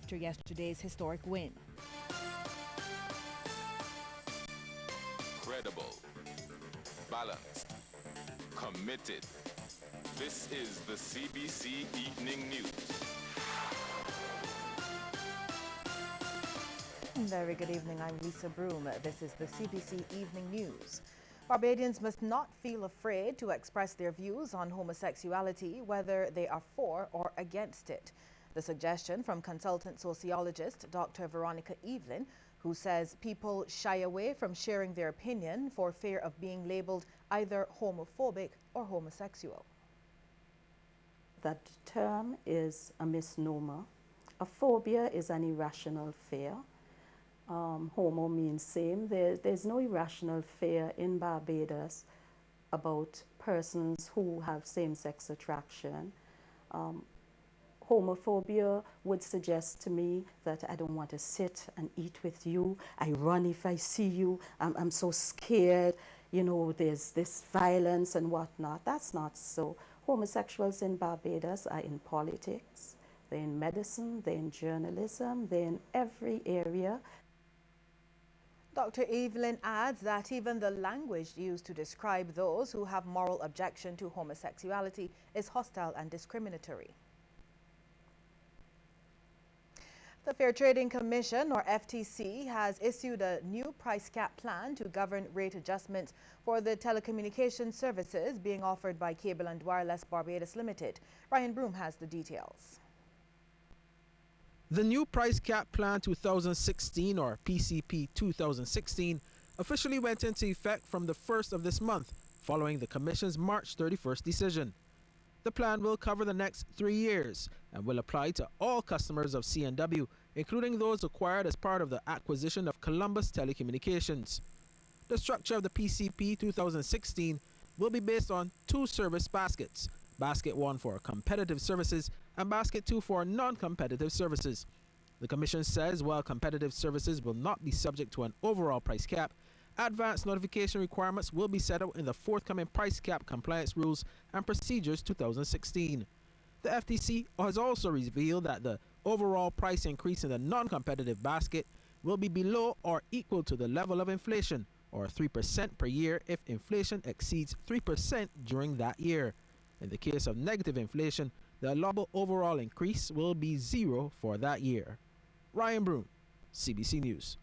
after yesterday's historic win. Credible, balanced, committed. This is the CBC Evening News. Very good evening. I'm Lisa Broom. This is the CBC Evening News. Barbadians must not feel afraid to express their views on homosexuality, whether they are for or against it. The suggestion from consultant sociologist Dr. Veronica Evelyn, who says people shy away from sharing their opinion for fear of being labeled either homophobic or homosexual. That term is a misnomer. A phobia is an irrational fear. Homo means same. There's no irrational fear in Barbados about persons who have same-sex attraction. Homophobia would suggest to me that I don't want to sit and eat with you. I run if I see you. I'm so scared. You know, there's this violence and whatnot. That's not so. Homosexuals in Barbados are in politics, they're in medicine, they're in journalism, they're in every area. Dr. Evelyn adds that even the language used to describe those who have moral objection to homosexuality is hostile and discriminatory. The Fair Trading Commission, or FTC, has issued a new price cap plan to govern rate adjustments for the telecommunication services being offered by Cable and Wireless Barbados Limited. Ryan Broom has the details. The new Price Cap Plan 2016, or PCP 2016, officially went into effect from the 1st of this month, following the Commission's March 31st decision. The plan will cover the next 3 years and will apply to all customers of CNW, including those acquired as part of the acquisition of Columbus Telecommunications. The structure of the PCP 2016 will be based on 2 service baskets, Basket 1 for competitive services and Basket 2 for non-competitive services. The Commission says while competitive services will not be subject to an overall price cap, advance notification requirements will be set out in the forthcoming Price Cap Compliance Rules and Procedures 2016. The FTC has also revealed that the overall price increase in the non-competitive basket will be below or equal to the level of inflation, or 3% per year if inflation exceeds 3% during that year. In the case of negative inflation, the allowable overall increase will be 0 for that year. Ryan Broom, CBC News.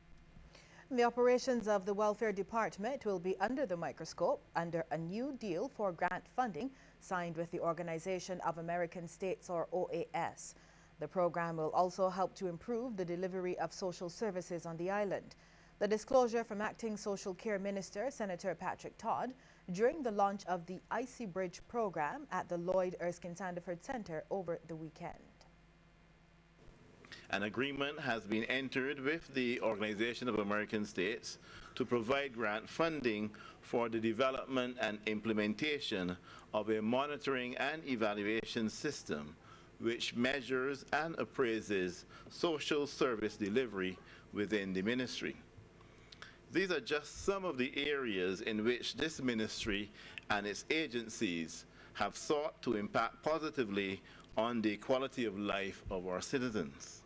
The operations of the Welfare Department will be under the microscope under a new deal for grant funding signed with the Organization of American States, or OAS. The program will also help to improve the delivery of social services on the island. The disclosure from Acting Social Care Minister Senator Patrick Todd during the launch of the Icy Bridge program at the Lloyd Erskine Sandiford Center over the weekend. An agreement has been entered with the Organization of American States to provide grant funding for the development and implementation of a monitoring and evaluation system which measures and appraises social service delivery within the ministry. These are just some of the areas in which this ministry and its agencies have sought to impact positively on the quality of life of our citizens.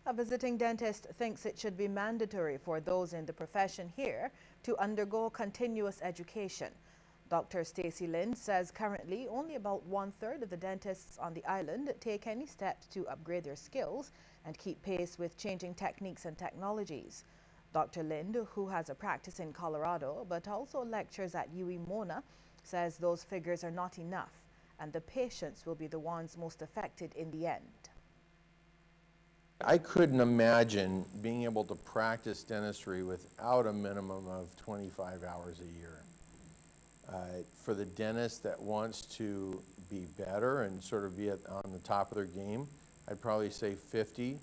A visiting dentist thinks it should be mandatory for those in the profession here to undergo continuous education. Dr. Stacey Lind says currently only about 1/3 of the dentists on the island take any steps to upgrade their skills and keep pace with changing techniques and technologies. Dr. Lind, who has a practice in Colorado but also lectures at UWI Mona, says those figures are not enough and the patients will be the ones most affected in the end. I couldn't imagine being able to practice dentistry without a minimum of 25 hours a year. For the dentist that wants to be better and sort of be on the top of their game, I'd probably say 50.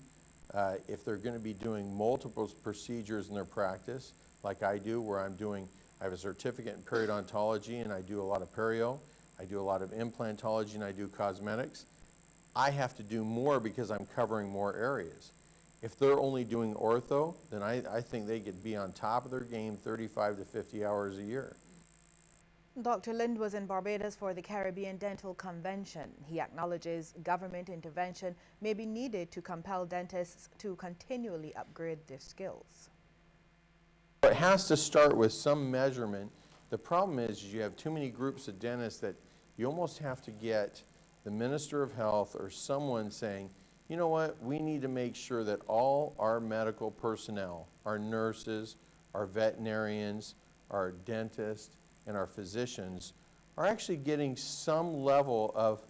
If they're going to be doing multiple procedures in their practice, like I do, where I have a certificate in periodontology and I do a lot of perio, I do a lot of implantology, and I do cosmetics, I have to do more because I'm covering more areas. If they're only doing ortho, then I think they could be on top of their game 35 to 50 hours a year. Dr. Lind was in Barbados for the Caribbean Dental Convention. He acknowledges government intervention may be needed to compel dentists to continually upgrade their skills. It has to start with some measurement. The problem is you have too many groups of dentists that you almost have to get the Minister of Health or someone saying, you know what, we need to make sure that all our medical personnel, our nurses, our veterinarians, our dentists, and our physicians are actually getting some level of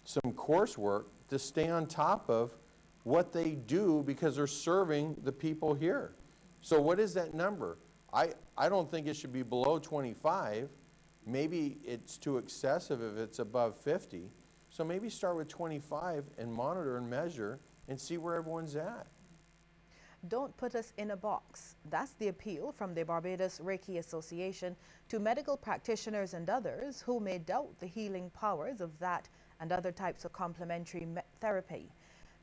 some coursework to stay on top of what they do because they're serving the people here. So what is that number? I don't think it should be below 25. Maybe it's too excessive if it's above 50. So maybe start with 25 and monitor and measure and see where everyone's at. Don't put us in a box. That's the appeal from the Barbados Reiki Association to medical practitioners and others who may doubt the healing powers of that and other types of complementary therapy.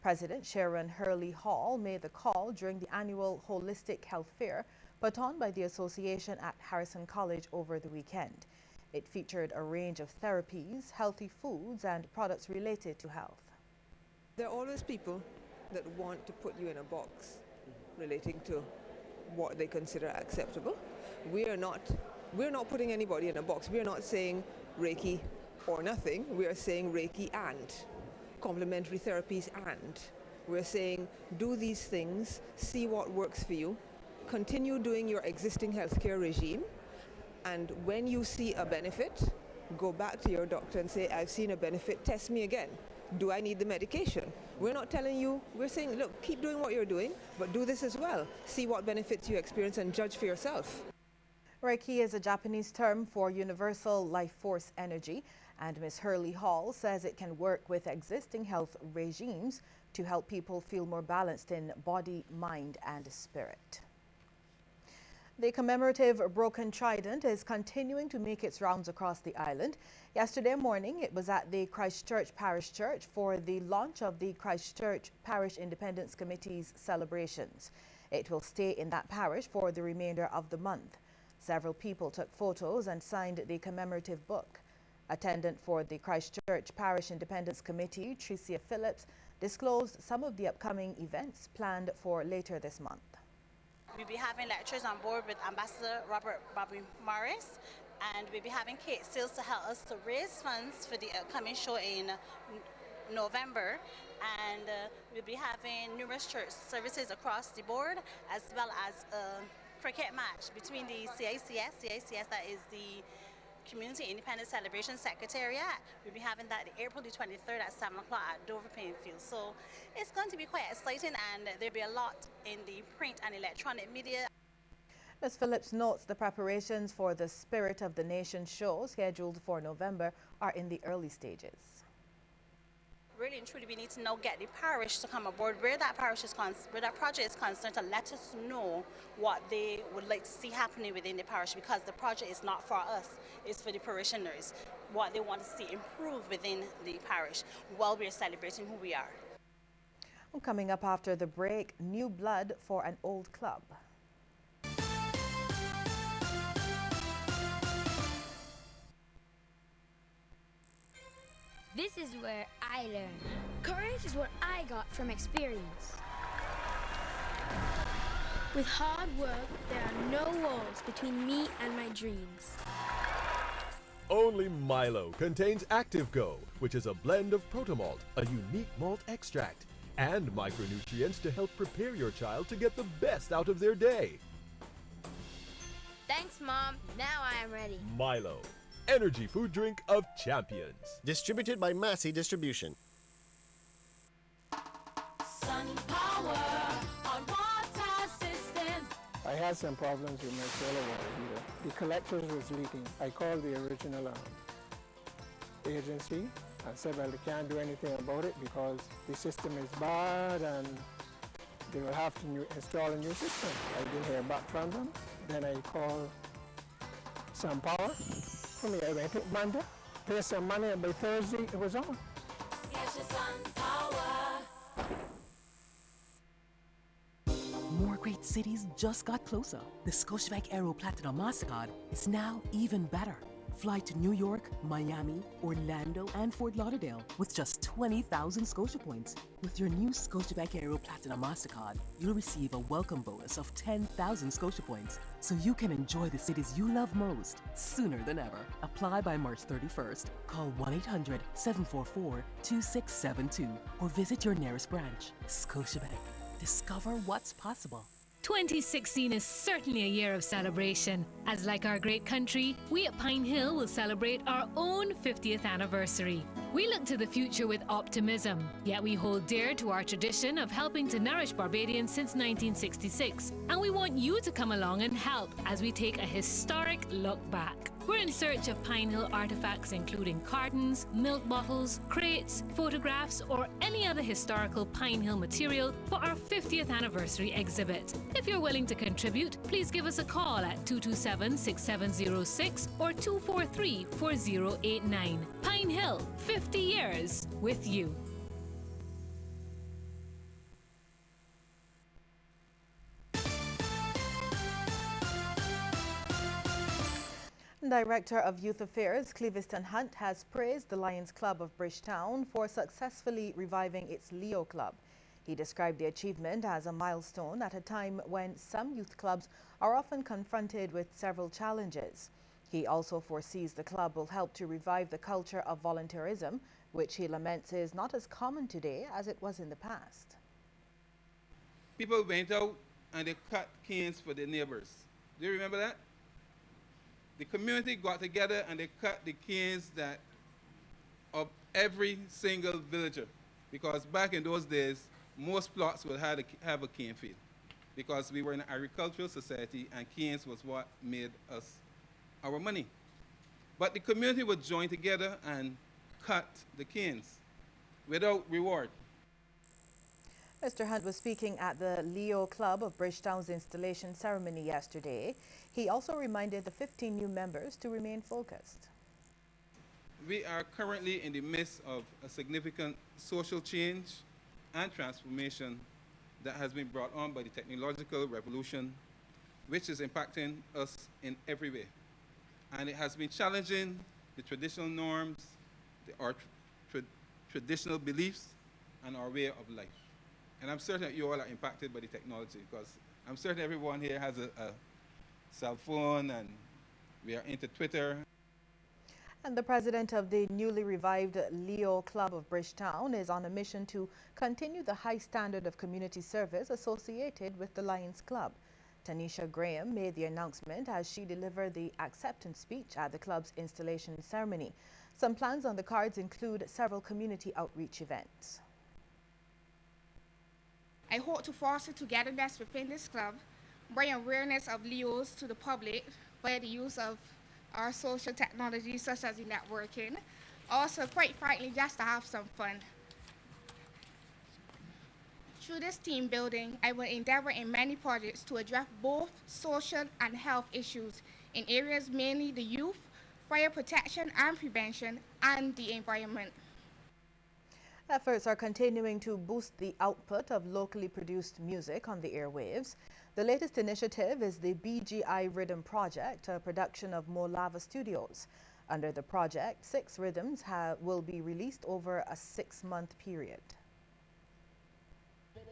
President Sharon Hurley Hall made the call during the annual Holistic Health Fair put on by the association at Harrison College over the weekend. It featured a range of therapies, healthy foods, and products related to health. There are always people that want to put you in a box relating to what they consider acceptable. We're not putting anybody in a box. We're not saying Reiki or nothing. We are saying Reiki and complementary therapies and. We're saying do these things, see what works for you, continue doing your existing healthcare regime, and when you see a benefit, go back to your doctor and say, I've seen a benefit, test me again. Do I need the medication? We're not telling you, we're saying, look, keep doing what you're doing, but do this as well. See what benefits you experience and judge for yourself. Reiki is a Japanese term for universal life force energy, and Ms. Hurley Hall says it can work with existing health regimes to help people feel more balanced in body, mind, and spirit. The commemorative Broken Trident is continuing to make its rounds across the island. Yesterday morning, it was at the Christchurch Parish Church for the launch of the Christchurch Parish Independence Committee's celebrations. It will stay in that parish for the remainder of the month. Several people took photos and signed the commemorative book. Attendant for the Christchurch Parish Independence Committee, Tricia Phillips, disclosed some of the upcoming events planned for later this month. We'll be having lectures on board with Ambassador Robert Bobby Morris, and we'll be having cake sales to help us to raise funds for the upcoming show in November. And we'll be having numerous church services across the board, as well as a cricket match between the CICS, that is the Community Independence Celebration Secretariat. We'll be having that April the 23rd at 7 o'clock at Dover Plainfield. So it's going to be quite exciting, and there'll be a lot in the print and electronic media. Ms. Phillips notes the preparations for the Spirit of the Nation show scheduled for November are in the early stages. Really and truly, we need to now get the parish to come aboard where that project is concerned, to let us know what they would like to see happening within the parish, because the project is not for us, it's for the parishioners, what they want to see improve within the parish while we're celebrating who we are. Coming up after the break, new blood for an old club. This is where I learn. Courage is what I got from experience. With hard work, there are no walls between me and my dreams. Only Milo contains Active Go, which is a blend of Protomalt, a unique malt extract, and micronutrients to help prepare your child to get the best out of their day. Thanks, Mom. Now I am ready. Milo, energy food drink of champions. Distributed by Massey Distribution. Sun power on water systems. I had some problems with my solar water heater. The collectors was leaking. I called the original agency and said, well, they can't do anything about it because the system is bad and they will have to install a new system. I didn't hear back from them. Then I called Sun Power. For me, I went to Monday, paid some money, and by Thursday it was on. Get your Sun power. More great cities just got closer. The Scotiabank Aero Platinum MasterCard is now even better. Fly to New York, Miami, Orlando, and Fort Lauderdale with just 20,000 Scotia points. With your new Scotiabank Aero Platinum MasterCard, you'll receive a welcome bonus of 10,000 Scotia points, so you can enjoy the cities you love most sooner than ever. Apply by March 31st. Call 1-800-744-2672 or visit your nearest branch. Scotiabank. Discover what's possible. 2016 is certainly a year of celebration, as like our great country, we at Pine Hill will celebrate our own 50th anniversary. We look to the future with optimism, yet we hold dear to our tradition of helping to nourish Barbadians since 1966, and we want you to come along and help as we take a historic look back. We're in search of Pine Hill artifacts including cartons, milk bottles, crates, photographs, or any other historical Pine Hill material for our 50th anniversary exhibit. If you're willing to contribute, please give us a call at 227-6706 or 243-4089. Pine Hill, 50 years with you. Director of Youth Affairs, Cleviston Hunt, has praised the Lions Club of Bridgetown for successfully reviving its Leo Club. He described the achievement as a milestone at a time when some youth clubs are often confronted with several challenges. He also foresees the club will help to revive the culture of volunteerism, which he laments is not as common today as it was in the past. People went out and they cut canes for their neighbors. Do you remember that? The community got together and they cut the canes of every single villager, because back in those days, most plots would have a cane field, because we were in an agricultural society and canes was what made us our money. But the community would join together and cut the canes without reward. Mr. Hunt was speaking at the Leo Club of Bridgetown's installation ceremony yesterday. He also reminded the 15 new members to remain focused. We are currently in the midst of a significant social change and transformation that has been brought on by the technological revolution, which is impacting us in every way. And it has been challenging the traditional norms, our traditional beliefs, and our way of life. And I'm certain that you all are impacted by the technology, because I'm certain everyone here has a cell phone and we are into Twitter. And the president of the newly revived Leo Club of Bridgetown is on a mission to continue the high standard of community service associated with the Lions Club. Tanisha Graham made the announcement as she delivered the acceptance speech at the club's installation ceremony. Some plans on the cards include several community outreach events. I hope to foster togetherness within this club, bring awareness of Leos to the public via the use of our social technologies such as the networking. Also, quite frankly, just to have some fun. Through this team building, I will endeavor in many projects to address both social and health issues in areas mainly the youth, fire protection and prevention, and the environment. Efforts are continuing to boost the output of locally produced music on the airwaves. The latest initiative is the BGI Rhythm Project, a production of Molava Studios. Under the project, 6 rhythms will be released over a 6-month period.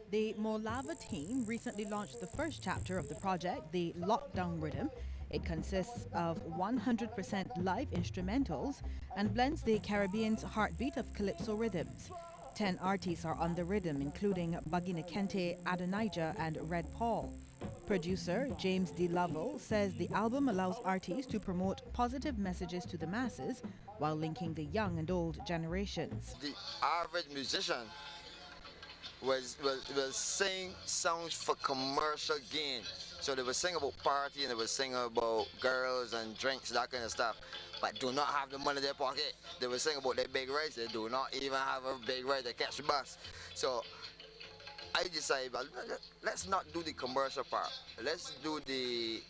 The Molava team recently launched the first chapter of the project, the Lockdown Rhythm. It consists of 100% live instrumentals and blends the Caribbean's heartbeat of calypso rhythms. 10 artists are on the rhythm, including Bagina Kente, Adonijah, and Red Paul. Producer James D. Lovell says the album allows artists to promote positive messages to the masses while linking the young and old generations. The average musician will sing songs for commercial gain. So they will sing about party and they will sing about girls and drinks, that kind of stuff, but do not have the money in their pocket. They will sing about their big rides. They do not even have a big ride to catch the bus. So I decided, let's not do the commercial part. Let's do the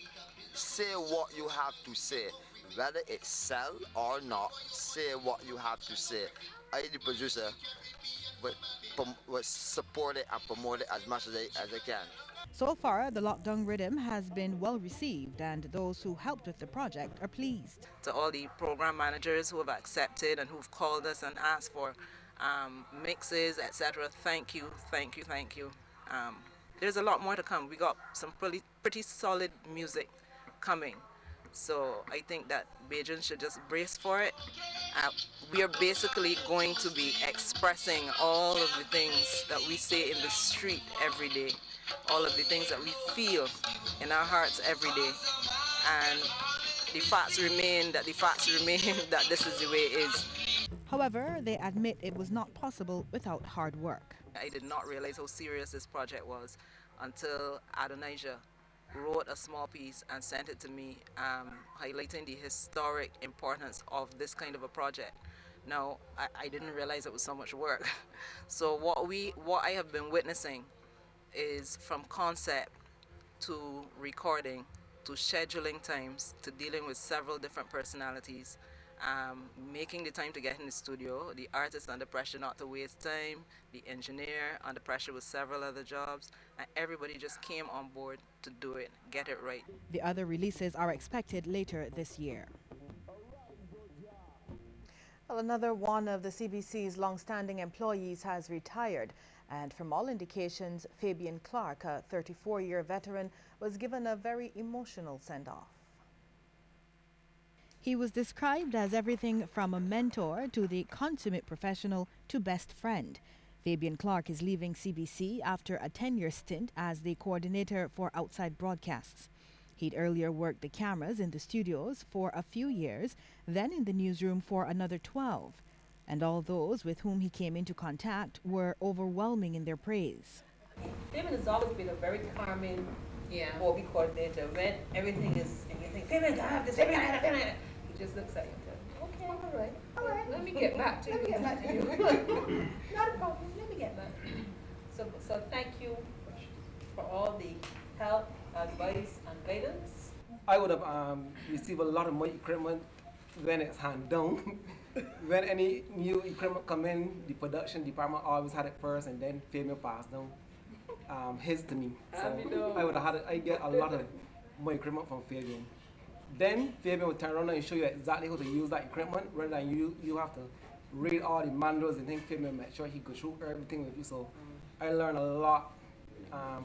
say what you have to say. Whether it sell or not, say what you have to say. I, the producer, but support it and promote it as much as they can. So far, the lockdown rhythm has been well received, and those who helped with the project are pleased. To all the program managers who have accepted and who've called us and asked for mixes, etc. Thank you, thank you, thank you. There's a lot more to come. We got some pretty solid music coming. So I think that Bajans should just brace for it. We are basically going to be expressing all of the things that we say in the street every day, all of the things that we feel in our hearts every day. And the facts remain that that this is the way it is. However, they admit it was not possible without hard work. I did not realize how serious this project was until Adonijah wrote a small piece and sent it to me, highlighting the historic importance of this kind of a project. Now, I didn't realize it was so much work. So what I have been witnessing is from concept to recording to scheduling times to dealing with several different personalities, making the time to get in the studio, the artist under pressure not to waste time, the engineer under pressure with several other jobs, and everybody just came on board to do it, get it right. The other releases are expected later this year. Well, another one of the CBC's long-standing employees has retired, and from all indications, Fabian Clark, a 34-year veteran, was given a very emotional send-off. He was described as everything from a mentor to the consummate professional to best friend. Fabian Clark is leaving CBC after a 10-year stint as the coordinator for outside broadcasts. He'd earlier worked the cameras in the studios for a few years, then in the newsroom for another 12. And all those with whom he came into contact were overwhelming in their praise. Fabian has always been a very calming OB coordinator. When everything is, and you think, Fabian, I have this, Fabian, I have that. He just looks at you and says, okay, all right, let me get back to you. Not a problem, let me get back. So thank you for all the help, advice, and guidance. I would have received a lot of more equipment when it's hand down. When any new equipment come in, the production department always had it first, and then Fabian passed down his to me. So I would have had I get a lot of more equipment from Fabian. Then Fabian would turn around and show you exactly how to use that equipment, rather than you have to read all the manuals and think. Fabian made sure he could shoot everything with you. So I learned a lot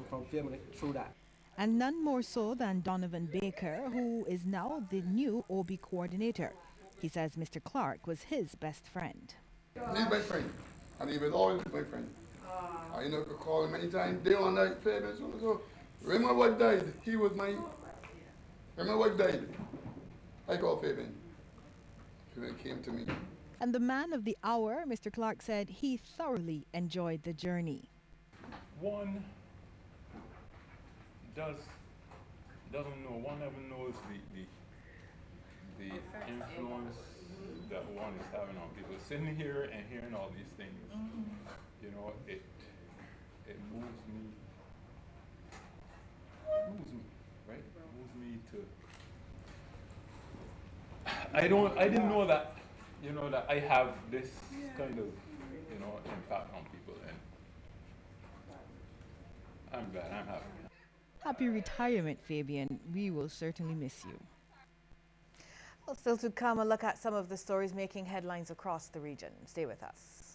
from Fabian through that. And none more so than Donovan Baker, who is now the new OB coordinator. He says Mr. Clark was his best friend. He's my friend, and he was always my friend. I could call him anytime, day or night, Fabian, so. When my wife died, when my wife died, I called Fabian. Fabian came to me. And the man of the hour, Mr. Clark said he thoroughly enjoyed the journey. One doesn't know, one never knows the influence that one is having on people. Sitting here and hearing all these things, you know, it moves me, right? It moves me to, I didn't know that, you know, that I have this kind of, you know, impact on people, and I'm glad, I'm happy. Happy retirement, Fabian. We will certainly miss you. Well, still to come, a look at some of the stories making headlines across the region. Stay with us.